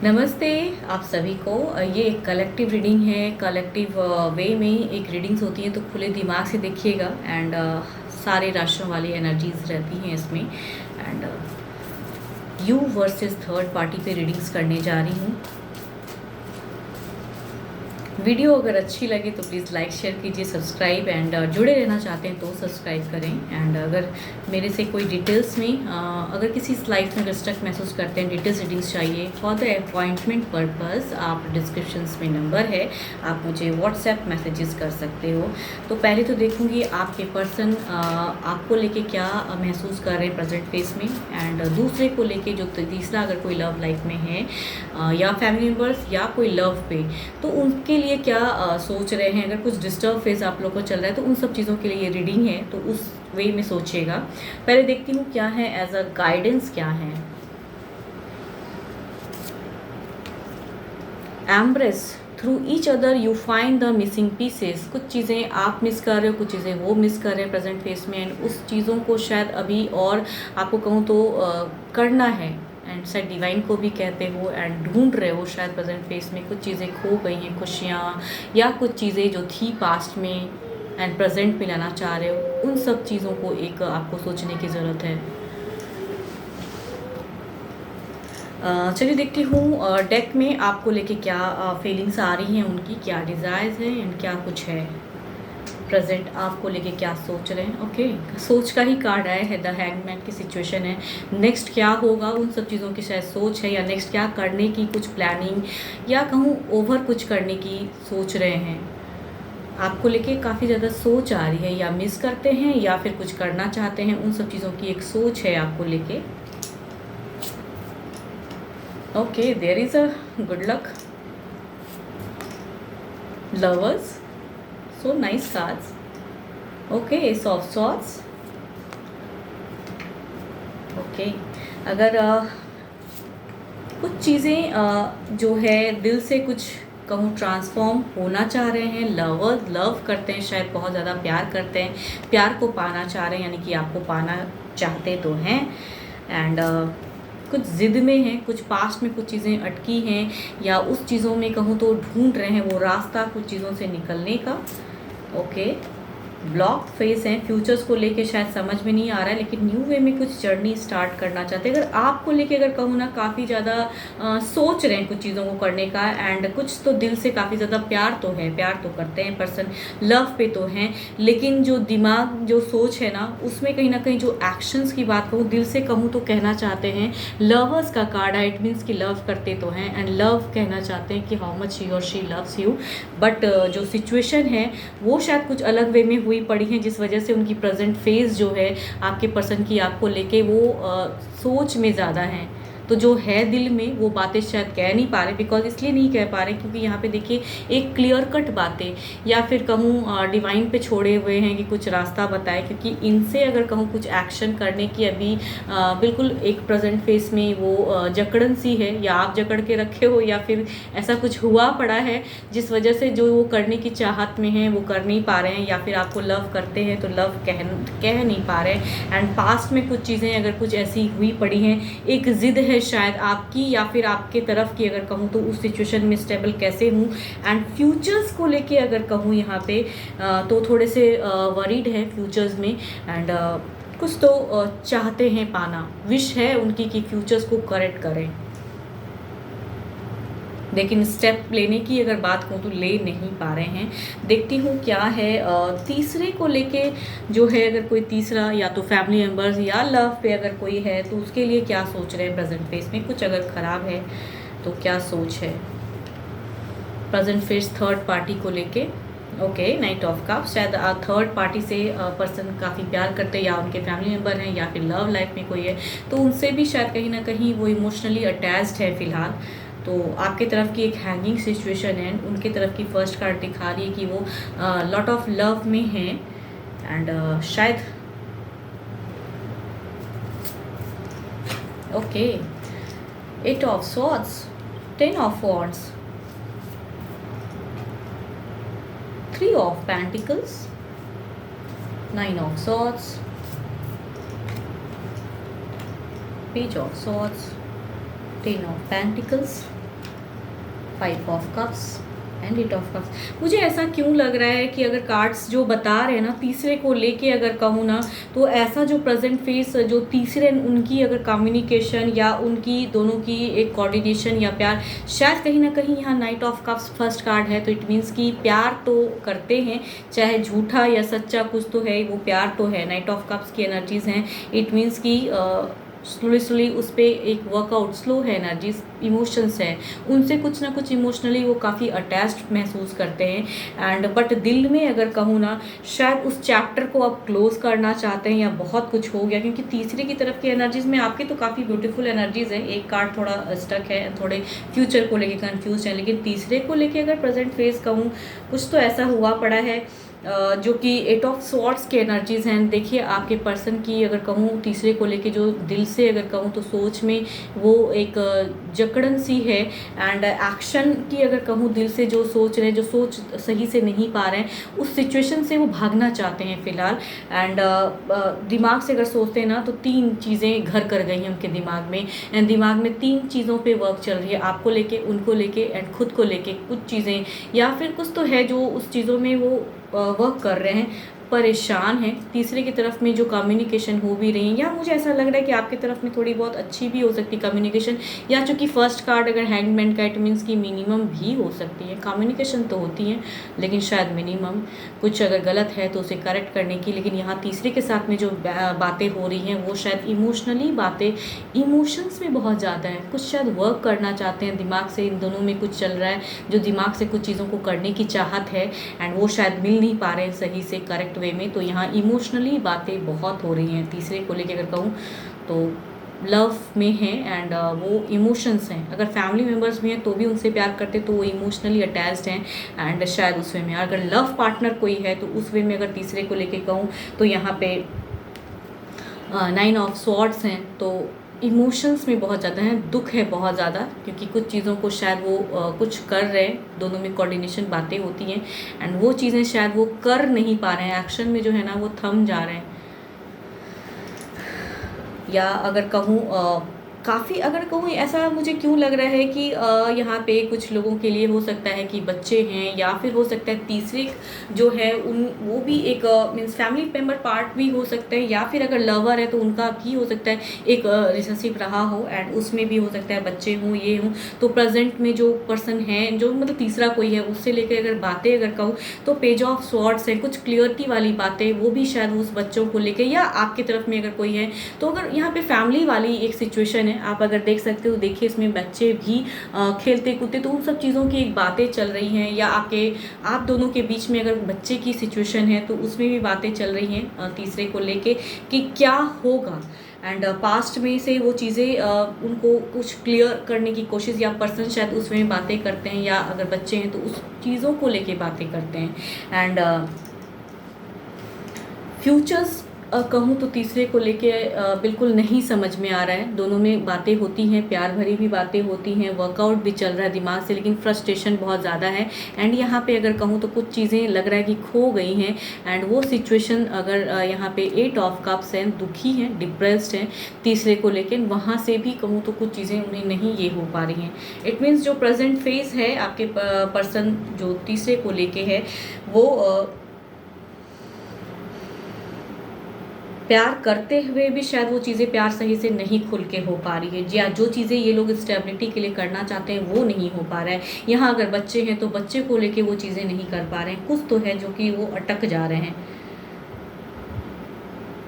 नमस्ते आप सभी को। ये एक कलेक्टिव रीडिंग है। कलेक्टिव वे में एक रीडिंग्स होती हैं, तो खुले दिमाग से देखिएगा। एंड सारे राशियों वाली एनर्जीज रहती हैं इसमें। And you versus third party पे रीडिंग्स करने जा रही हूँ। वीडियो अगर अच्छी लगे तो प्लीज़ लाइक शेयर कीजिए, सब्सक्राइब। एंड जुड़े रहना चाहते हैं तो सब्सक्राइब करें। एंड अगर मेरे से कोई डिटेल्स में अगर किसी स्लाइड में डिस्ट्रक्ट महसूस करते हैं, डिटेल्स रीडिंग्स चाहिए फॉर द अपॉइंटमेंट पर्पस, आप डिस्क्रिप्शंस में नंबर है, आप मुझे व्हाट्सएप मैसेजेस कर सकते हो। तो पहले तो देखूँगी आपके पर्सन आपको लेके क्या महसूस कर रहे हैं प्रेजेंट फेस में। एंड दूसरे को लेके जो तीसरा अगर कोई लव लाइफ में है या फैमिली मेम्बर्स या कोई लव पे, तो उनके लिए क्या सोच रहे हैं। अगर कुछ डिस्टर्ब फेज आप लोग को चल रहा है तो उन सब चीज़ों के लिए ये रीडिंग है, तो उस वे में सोचिएगा। पहले देखती हूँ क्या है एज अ गाइडेंस, क्या है। Embrace through each other you find the missing pieces. कुछ चीज़ें आप मिस कर रहे हो, कुछ चीज़ें वो मिस कर रहे हैं प्रेजेंट फेस में। एंड उस चीज़ों को शायद अभी और आपको कहूँ तो करना है। एंड शायद डिवाइन को भी कहते हो। एंड ढूंढ रहे हो शायद प्रेजेंट फेस में, कुछ चीज़ें खो गई हैं, खुशियाँ या कुछ चीज़ें जो थी पास्ट में एंड प्रेजेंट में लाना चाह रहे हो। उन सब चीज़ों को एक आपको सोचने की ज़रूरत है। चलिए देखती हूँ डेक में आपको लेके क्या फीलिंग्स आ रही हैं, उनकी क्या डिज़ायर्स हैं एंड क्या कुछ है प्रेजेंट आपको लेके क्या सोच रहे हैं। ओके, सोच का ही कार्ड आया है, द हैंगमैन की सिचुएशन है। नेक्स्ट क्या होगा उन सब चीज़ों की शायद सोच है, या नेक्स्ट क्या करने की कुछ प्लानिंग, या कहूँ ओवर कुछ करने की सोच रहे हैं। आपको लेके काफ़ी ज़्यादा सोच आ रही है, या मिस करते हैं या फिर कुछ करना चाहते हैं। उन सब चीज़ों की एक सोच है आपको लेके। Okay, there is a good luck, lovers, so nice cards. Okay, ace of swords. Okay, अगर कुछ चीज़ें जो है दिल से कुछ कहूँ ट्रांसफॉर्म होना चाह रहे हैं, लव करते हैं, शायद बहुत ज़्यादा प्यार करते हैं, प्यार को पाना चाह रहे हैं, यानी कि आपको पाना चाहते तो हैं। एंड कुछ ज़िद में हैं, कुछ पास्ट में कुछ चीज़ें अटकी हैं, या उस चीज़ों में कहूँ तो ढूंढ रहे हैं वो रास्ता कुछ चीज़ों से निकलने का। ओके, ब्लॉक फेस हैं, फ्यूचर्स को लेके शायद समझ में नहीं आ रहा है, लेकिन न्यू वे में कुछ जर्नी स्टार्ट करना चाहते हैं। अगर आपको लेके अगर कहूँ ना, काफ़ी ज़्यादा सोच रहे हैं कुछ चीज़ों को करने का। एंड कुछ तो दिल से काफ़ी ज़्यादा प्यार तो है, प्यार तो करते हैं पर्सन, लव पे तो हैं, लेकिन जो दिमाग जो सोच है ना, उसमें कहीं ना कहीं जो एक्शंस की बात कहूँ, दिल से कहूँ तो कहना चाहते हैं। लवर्स का कार्ड है, इट मीन्स कि लव करते तो हैं एंड लव कहना चाहते हैं कि हाउ मच ही और शी लव्स यू। बट जो सिचुएशन है वो शायद कुछ अलग वे में हुई पड़ी हैं, जिस वजह से उनकी प्रेजेंट फेज जो है आपके पर्सन की आपको लेके वो सोच में ज़्यादा हैं। तो जो है दिल में वो बातें शायद कह नहीं पा रहे, बिकॉज इसलिए नहीं कह पा रहे क्योंकि यहाँ पे देखिए एक क्लियर कट बातें, या फिर कहूँ डिवाइन पे छोड़े हुए हैं कि कुछ रास्ता बताए। क्योंकि इनसे अगर कहूँ कुछ एक्शन करने की अभी बिल्कुल एक प्रेजेंट फेस में वो जकड़न सी है, या आप जकड़ के रखे हो, या फिर ऐसा कुछ हुआ पड़ा है जिस वजह से जो वो करने की चाहत में हैं वो कर नहीं पा रहे हैं, या फिर आपको लव करते हैं तो लव कह नहीं पा रहे हैं। एंड पास्ट में कुछ चीज़ें अगर कुछ ऐसी हुई पड़ी हैं, एक ज़िद है शायद आपकी या फिर आपके तरफ की, अगर कहूँ तो उस सिचुएशन में स्टेबल कैसे हूँ। एंड फ्यूचर्स को लेके अगर कहूँ यहाँ पे तो थोड़े से वरीड है फ्यूचर्स में। एंड कुछ तो चाहते हैं पाना, विश है उनकी कि फ्यूचर्स को करेक्ट करें, लेकिन स्टेप लेने की अगर बात कहूँ तो ले नहीं पा रहे हैं। देखती हूँ क्या है तीसरे को लेके जो है, अगर कोई तीसरा या तो फैमिली मेम्बर्स या लव पे अगर कोई है तो उसके लिए क्या सोच रहे हैं प्रेजेंट फेस में। कुछ अगर ख़राब है तो क्या सोच है प्रेजेंट फेस थर्ड पार्टी को लेके। ओके, नाइट ऑफ कप्स, शायद थर्ड पार्टी से पर्सन काफ़ी प्यार करते हैं, या उनके फैमिली मेम्बर हैं, या फिर लव लाइफ में कोई है तो उनसे भी शायद कहीं ना कहीं वो इमोशनली अटैच्ड है फ़िलहाल। तो आपके तरफ की एक हैंगिंग सिचुएशन है, उनके तरफ की फर्स्ट कार्ड दिखा रही है कि वो लॉट ऑफ लव में हैं। एंड शायद okay, 8 of swords, 10 of wands, 3 of pentacles, 9 of swords, page of swords, 10 of pentacles, five of cups and eight of cups. मुझे ऐसा क्यों लग रहा है कि अगर कार्ड्स जो बता रहे हैं ना तीसरे को लेके अगर कहूँ ना, तो ऐसा जो प्रेजेंट फेस जो तीसरे उनकी अगर कम्युनिकेशन या उनकी दोनों की एक कोऑर्डिनेशन या प्यार, शायद कहीं ना कहीं यहाँ night of cups first card है, तो इट मीन्स कि प्यार तो करते हैं, चाहे झूठा या सच्चा कुछ तो है, वो प्यार तो है। नाइट ऑफ कप्स की एनर्जीज हैं, इट मीन्स कि स्लोली उस पर एक वर्कआउट, स्लो है एनर्जीज, इमोशंस है, उनसे कुछ ना कुछ इमोशनली वो काफ़ी अटैच्ड महसूस करते हैं। एंड बट दिल में अगर कहूँ ना, शायद उस चैप्टर को आप क्लोज करना चाहते हैं या बहुत कुछ हो गया, क्योंकि तीसरे की तरफ की एनर्जीज में आपके तो काफ़ी ब्यूटीफुल एनर्जीज है। एक कार्ड थोड़ा स्टक है, थोड़े फ्यूचर को लेके कंफ्यूज है, लेकिन तीसरे को लेके अगर प्रेजेंट फेस कहूँ, कुछ तो ऐसा हुआ पड़ा है जो कि एट ऑफ स्वॉर्ड्स के एनर्जीज हैं। देखिए आपके पर्सन की अगर कहूँ तीसरे को लेके जो दिल से अगर कहूँ तो सोच में वो एक जकड़न सी है, एंड एक्शन की अगर कहूँ दिल से जो सोच रहे हैं, जो सोच सही से नहीं पा रहे हैं, उस सिचुएशन से वो भागना चाहते हैं फ़िलहाल। एंड दिमाग से अगर सोचते हैं ना, तो तीन चीज़ें घर कर गई हैं उनके दिमाग में, एंड दिमाग में तीन चीज़ों पे वर्क चल रही है, आपको लेके, उनको लेके एंड खुद को लेके कुछ चीज़ें, या फिर कुछ तो है जो उस चीज़ों में वो वर्क कर रहे हैं, परेशान हैं। तीसरे की तरफ में जो कम्युनिकेशन हो भी रही है, या मुझे ऐसा लग रहा है कि आपकी तरफ में थोड़ी बहुत अच्छी भी हो सकती है कम्युनिकेशन, या चूँकि फर्स्ट कार्ड अगर हैंगमैन का, इट मीन्स की मिनिमम भी हो सकती है। कम्युनिकेशन तो होती है, लेकिन शायद मिनिमम कुछ अगर गलत है तो उसे करेक्ट करने की। लेकिन यहाँ तीसरे के साथ में जो बातें हो रही हैं वो शायद इमोशनली बातें, इमोशंस में बहुत ज़्यादा है, कुछ शायद वर्क करना चाहते हैं दिमाग से, इन दोनों में कुछ चल रहा है जो दिमाग से कुछ चीज़ों को करने की चाहत है, एंड वो शायद मिल नहीं पा रहे हैं सही से करेक्ट वे में। तो यहाँ इमोशनली बातें बहुत हो रही हैं तीसरे को लेकर अगर कहूँ तो, लव में हैं, एंड वो इमोशंस हैं। अगर फैमिली मेम्बर्स भी हैं तो भी उनसे प्यार करते, तो वो इमोशनली अटैच्ड हैं, एंड शायद उस वे में अगर लव पार्टनर कोई है तो उस वे में अगर तीसरे को लेके कहूँ तो यहाँ पे 9 ऑफ स्वॉर्ड्स हैं, तो इमोशंस में बहुत ज़्यादा हैं, दुख है बहुत ज़्यादा, क्योंकि कुछ चीज़ों को शायद वो कुछ कर रहे हैं, दोनों में कोऑर्डिनेशन बातें होती हैं, एंड वो चीज़ें शायद वो कर नहीं पा रहे हैं, एक्शन में जो है ना वो थम जा रहे हैं। या अगर कहूँ काफ़ी अगर कहूँ ऐसा मुझे क्यों लग रहा है कि यहाँ पे कुछ लोगों के लिए हो सकता है कि बच्चे हैं, या फिर हो सकता है तीसरे जो है उन वो भी एक मीन्स फैमिली मेम्बर पार्ट भी हो सकता है, या फिर अगर लवर है तो उनका भी हो सकता है एक रिलेशनशिप रहा हो, एंड उसमें भी हो सकता है बच्चे हों, ये हों। तो प्रेजेंट में जो पर्सन है, जो मतलब तीसरा कोई है, उससे लेकर अगर बातें अगर कहूँ तो पेज ऑफ स्वॉर्ड्स है, कुछ क्लियरिटी वाली बातें, वो भी शायद उस बच्चों को लेकर, या आपकी तरफ में अगर कोई है तो अगर यहाँ पे फैमिली वाली एक सिचुएशन है, आप अगर देख सकते हो, देखिए इसमें बच्चे भी खेलते कूदते, तो उन सब चीज़ों की एक बातें चल रही हैं, या आप दोनों के बीच में अगर बच्चे की सिचुएशन है तो उसमें भी बातें चल रही हैं तीसरे को लेके कि क्या होगा। एंड पास्ट में से वो चीज़ें उनको कुछ क्लियर करने की कोशिश, या पर्सन शायद उसमें बातें करते हैं, या अगर बच्चे हैं तो उस चीज़ों को लेके बातें करते हैं। एंड फ्यूचर्स कहूँ तो तीसरे को लेके बिल्कुल नहीं समझ में आ रहा है, दोनों में बातें होती हैं, प्यार भरी भी बातें होती हैं, वर्कआउट भी चल रहा है दिमाग से, लेकिन फ्रस्ट्रेशन बहुत ज़्यादा है। एंड यहाँ पे अगर कहूँ तो कुछ चीज़ें लग रहा है कि खो गई हैं, एंड वो सिचुएशन अगर यहाँ पे 8 ऑफ कप्स हैं, दुखी हैं, डिप्रेस्ड हैं तीसरे को लेकिन वहाँ से भी कहूँ तो कुछ चीज़ें उन्हें नहीं ये हो पा रही हैं। इट मीन्स जो प्रेजेंट फेस है आपके पर्सन जो तीसरे को लेके है, वो प्यार करते हुए भी शायद वो चीज़ें प्यार सही से नहीं खुल के हो पा रही है, या जो चीज़ें ये लोग स्टेबिलिटी के लिए करना चाहते हैं वो नहीं हो पा रहा है। यहाँ अगर बच्चे हैं तो बच्चे को लेके वो चीज़ें नहीं कर पा रहे हैं, कुछ तो है जो कि वो अटक जा रहे हैं।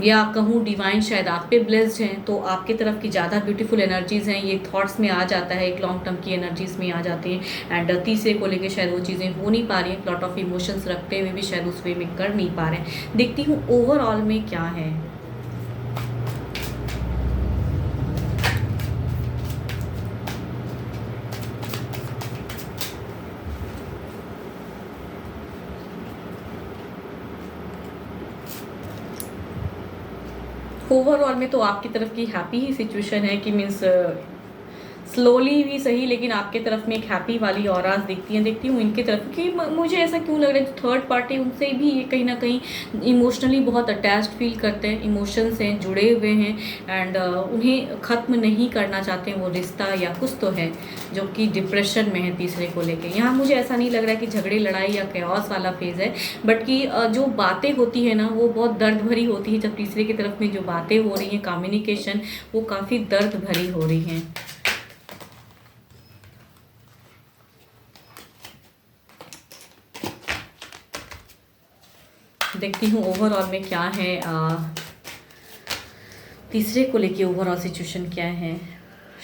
या कहूँ डिवाइन शायद आप पे ब्लेस्ड हैं, तो आपकी तरफ की ज़्यादा ब्यूटीफुल एनर्जीज़ हैं, ये थॉट्स में आ जाता है, एक लॉन्ग टर्म की एनर्जीज़ में आ जाती हैं। एंड तीसरे को लेके शायद वो चीज़ें हो नहीं पा रही हैं, लॉट ऑफ इमोशंस रखते हुए भी शायद उस वे में कर नहीं पा रहे हैं। देखती हूँ ओवरऑल में क्या है। ओवरऑल में तो आपकी तरफ की हैप्पी ही सिचुएशन है कि मीन्स स्लोली भी सही, लेकिन आपके तरफ में एक हैप्पी वाली ऑराज दिखती हूँ इनके तरफ। कि मुझे ऐसा क्यों लग रहा है, थर्ड पार्टी उनसे भी ये कहीं ना कहीं इमोशनली बहुत अटैच्ड फील करते हैं, इमोशंस हैं, जुड़े हुए हैं, एंड उन्हें ख़त्म नहीं करना चाहते हैं वो रिश्ता, या कुछ तो है जो कि डिप्रेशन में है तीसरे को लेके। यहाँ मुझे ऐसा नहीं लग रहा है कि झगड़े लड़ाई या कैओस वाला फेज़ है, बट कि जो बातें होती है ना वो बहुत दर्द भरी होती है। जब तीसरे की तरफ में जो बातें हो रही हैं, कम्युनिकेशन, वो काफ़ी दर्द भरी हो रही हैं। देखती हूँ ओवरऑल में क्या है, तीसरे को लेके ओवरऑल सिचुएशन क्या है।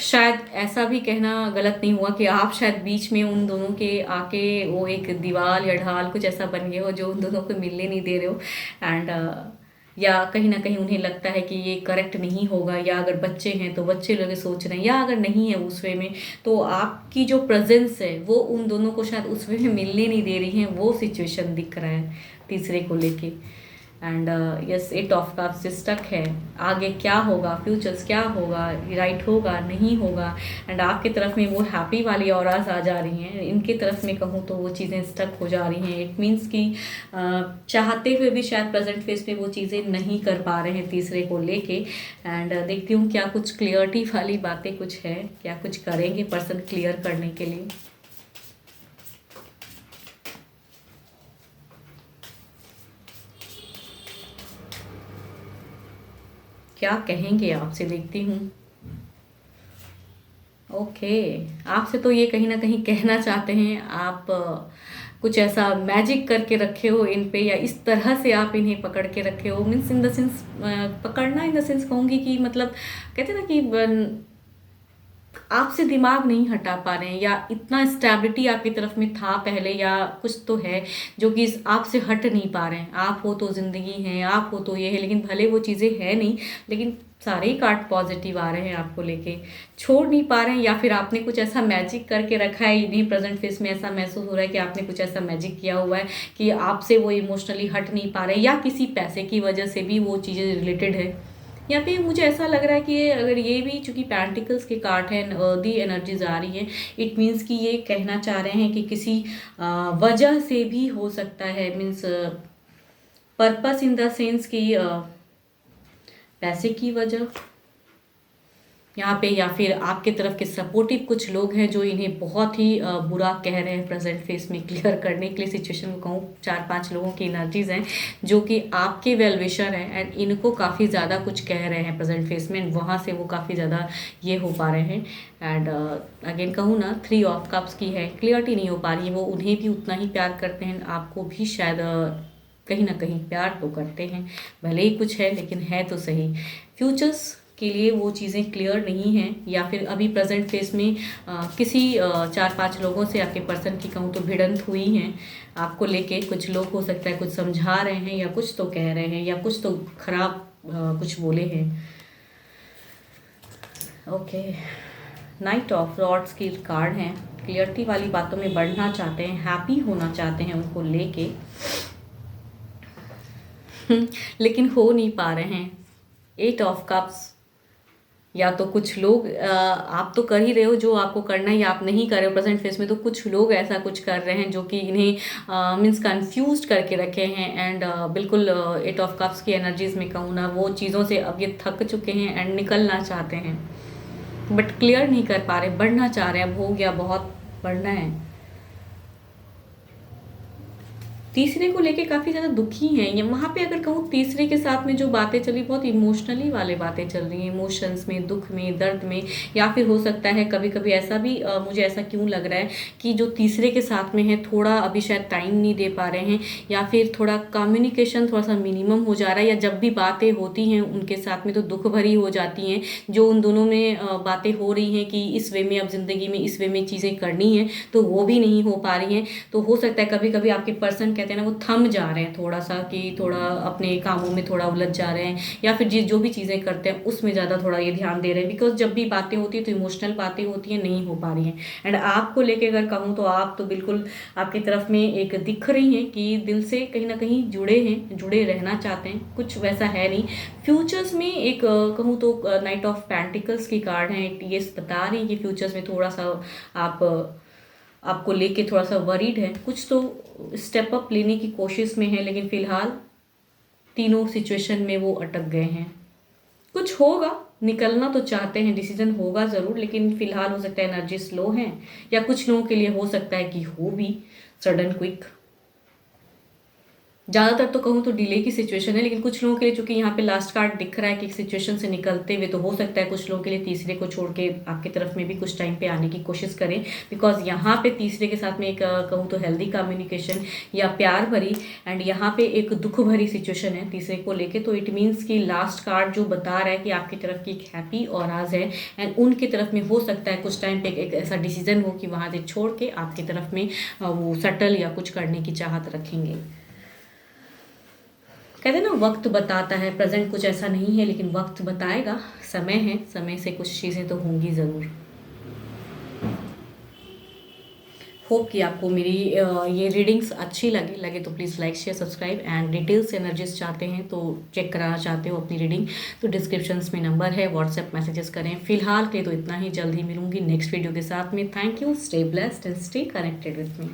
शायद ऐसा भी कहना गलत नहीं हुआ कि आप शायद बीच में उन दोनों के आके वो एक दीवार या ढाल कुछ ऐसा बन गए हो जो उन दोनों को मिलने नहीं दे रहे हो, एंड या कहीं ना कहीं उन्हें लगता है कि ये करेक्ट नहीं होगा, या अगर बच्चे हैं तो बच्चे लोग सोच रहे हैं, या अगर नहीं है उस वे में तो आपकी जो प्रेजेंस है वो उन दोनों को शायद उस वे में मिलने नहीं दे रही है, वो सिचुएशन दिख रहा है तीसरे को लेके। And yes, eight of cups stuck है। आगे क्या होगा, फ्यूचर्स क्या होगा, राइट होगा नहीं होगा, एंड आपकी तरफ में वो हैप्पी वाली ऑरास आ जा रही हैं, इनकी तरफ में कहूँ तो वो चीज़ें स्टक हो जा रही हैं। इट मीन्स कि चाहते हुए भी शायद प्रेजेंट फेस पे वो चीज़ें नहीं कर पा रहे हैं तीसरे को लेके। एंड देखती हूँ क्या कुछ क्लियरिटी वाली बातें कुछ है, क्या कुछ करेंगे पर्सन क्लियर करने के लिए। क्या कहेंगे आपसे, देखती हूँ। ओके, आपसे तो ये कहीं ना कहीं कहना चाहते हैं आप कुछ ऐसा मैजिक करके रखे हो इन पे, या इस तरह से आप इन्हें पकड़ के रखे हो। मीन्स इन द सेंस, पकड़ना इन द सेंस कहूँगी कि मतलब कहते हैं ना कि आपसे दिमाग नहीं हटा पा रहे हैं, या इतना स्टेबिलिटी आपकी तरफ में था पहले, या कुछ तो है जो कि आपसे हट नहीं पा रहे हैं। आप हो तो ज़िंदगी है, आप हो तो ये है, लेकिन भले वो चीज़ें है नहीं, लेकिन सारे ही कार्ड पॉजिटिव आ रहे हैं आपको लेके, छोड़ नहीं पा रहे हैं। या फिर आपने कुछ ऐसा मैजिक करके रखा है, इन्हीं प्रेजेंट फेस में ऐसा महसूस हो रहा है कि आपने कुछ ऐसा मैजिक किया हुआ है कि आपसे वो इमोशनली हट नहीं पा रहे, या किसी पैसे की वजह से भी वो चीज़ें रिलेटेड है। या फिर मुझे ऐसा लग रहा है कि अगर ये भी चूंकि पेंटिकल्स के कार्ड है, दी एनर्जीज आ रही है, इट मीन्स कि ये कहना चाह रहे हैं कि किसी वजह से भी हो सकता है। Means purpose in the sense कि पैसे की वजह यहाँ पे, या फिर आपके तरफ के सपोर्टिव कुछ लोग हैं जो इन्हें बहुत ही बुरा कह रहे हैं प्रेजेंट फेस में। क्लियर करने के लिए सिचुएशन को कहूँ, 4-5 लोगों की एनर्जीज हैं जो कि आपके वेल विशर हैं, एंड इनको काफ़ी ज़्यादा कुछ कह रहे हैं प्रेजेंट फेस में, वहाँ से वो काफ़ी ज़्यादा ये हो पा रहे हैं। एंड अगेन कहूँ ना, 3 ऑफ कप्स की है, क्लियरिटी नहीं हो पा रही है। वो उन्हें भी उतना ही प्यार करते हैं, आपको भी शायद कहीं ना कहीं प्यार तो करते हैं, भले ही कुछ है लेकिन है तो सही। फ्यूचर्स के लिए वो चीज़ें क्लियर नहीं हैं, या फिर अभी प्रेजेंट फेस में किसी 4-5 लोगों से आपके पर्सन की कहूँ तो भिड़ंत हुई हैं आपको लेके। कुछ लोग हो सकता है कुछ समझा रहे हैं, या कुछ तो कह रहे हैं, या कुछ तो खराब कुछ बोले हैं। ओके, नाइट ऑफ रॉड्स की कार्ड हैं, क्लियरिटी वाली बातों में बढ़ना चाहते हैं, हैप्पी होना चाहते हैं उनको लेके लेकिन हो नहीं पा रहे हैं। 8 ऑफ कप्स, या तो कुछ लोग आप तो कर ही रहे हो जो आपको करना है, या आप नहीं कर रहे हो प्रेजेंट फेस में, तो कुछ लोग ऐसा कुछ कर रहे हैं जो कि इन्हें मीन्स कंफ्यूज करके रखे हैं। एंड बिल्कुल 8 ऑफ कप्स की एनर्जीज में कहूँ ना, वो चीज़ों से अब ये थक चुके हैं एंड निकलना चाहते हैं, बट क्लियर नहीं कर पा रहे, बढ़ना चाह रहे हैं। अब हो गया, बहुत बढ़ना है। तीसरे को लेके काफ़ी ज़्यादा दुखी हैं ये। वहाँ पे अगर कहूँ तीसरे के साथ में जो बातें चली, बहुत इमोशनली वाले बातें चल रही हैं, इमोशंस में, दुख में, दर्द में। या फिर हो सकता है कभी कभी ऐसा भी मुझे ऐसा क्यों लग रहा है कि जो तीसरे के साथ में है थोड़ा अभी शायद टाइम नहीं दे पा रहे हैं, या फिर थोड़ा कम्युनिकेशन थोड़ा सा मिनिमम हो जा रहा है, या जब भी बातें होती हैं उनके साथ में तो दुख भरी हो जाती हैं। जो उन दोनों में बातें हो रही हैं कि इस वे में अब ज़िंदगी में इस वे में चीज़ें करनी है, तो वो भी नहीं हो पा रही हैं। तो हो सकता है कभी कभी आपके पर्सन कहते कहते हैं ना, वो थम जा रहे हैं थोड़ा सा, कि थोड़ा अपने कामों में थोड़ा उलझ जा रहे हैं, या फिर जो भी चीज़ें करते हैं उसमें ज़्यादा थोड़ा ये ध्यान दे रहे हैं। बिकॉज जब भी बातें होती हैं तो इमोशनल बातें होती हैं, नहीं हो पा रही हैं। एंड आपको लेके अगर कहूँ तो आप तो बिल्कुल आपकी तरफ में एक दिख रही हैं कि दिल से कहीं ना कहीं जुड़े हैं, जुड़े रहना चाहते हैं। कुछ वैसा है नहीं फ्यूचर्स में। एक कहूँ तो नाइट ऑफ पेंटिकल्स की कार्ड है, ये बता रही है कि फ्यूचर्स में थोड़ा सा आप आपको लेके थोड़ा सा वरीड है, कुछ तो स्टेप अप लेने की कोशिश में है, लेकिन फिलहाल तीनों सिचुएशन में वो अटक गए हैं। कुछ होगा, निकलना तो चाहते हैं, डिसीजन होगा ज़रूर, लेकिन फिलहाल हो सकता है एनर्जी स्लो है, या कुछ लोगों के लिए हो सकता है कि हो भी सडन क्विक। ज़्यादातर तो कहूँ तो डिले की सिचुएशन है, लेकिन कुछ लोगों के लिए, चूंकि यहाँ पे लास्ट कार्ड दिख रहा है कि सिचुएशन से निकलते हुए, तो हो सकता है कुछ लोगों के लिए तीसरे को छोड़ के आपकी तरफ में भी कुछ टाइम पे आने की कोशिश करें। बिकॉज यहाँ पे तीसरे के साथ में एक कहूँ तो हेल्दी कम्युनिकेशन या प्यार भरी, एंड यहाँ पे एक दुख भरी सिचुएशन है तीसरे को लेके। तो इट मीन्स कि लास्ट कार्ड जो बता रहा है कि आपकी तरफ की एक हैप्पी और आज है, एंड उनकी तरफ में हो सकता है कुछ टाइम पे एक ऐसा डिसीजन हो कि वहाँ से छोड़ के आपकी तरफ में वो सेटल या कुछ करने की चाहत रखेंगे। कहते हैं ना, वक्त बताता है, प्रेजेंट कुछ ऐसा नहीं है, लेकिन वक्त बताएगा, समय है, समय से कुछ चीज़ें तो होंगी ज़रूर। होप कि आपको मेरी ये रीडिंग्स अच्छी लगे तो please like share subscribe, and details energies चाहते हैं तो चेक कराना चाहते हो अपनी रीडिंग, तो डिस्क्रिप्शंस में नंबर है, व्हाट्सएप मैसेजेस करें। फिलहाल के लिए तो इतना ही, जल्द ही मिलूंगी नेक्स्ट वीडियो के साथ में। Thank you, stay blessed and stay connected with me.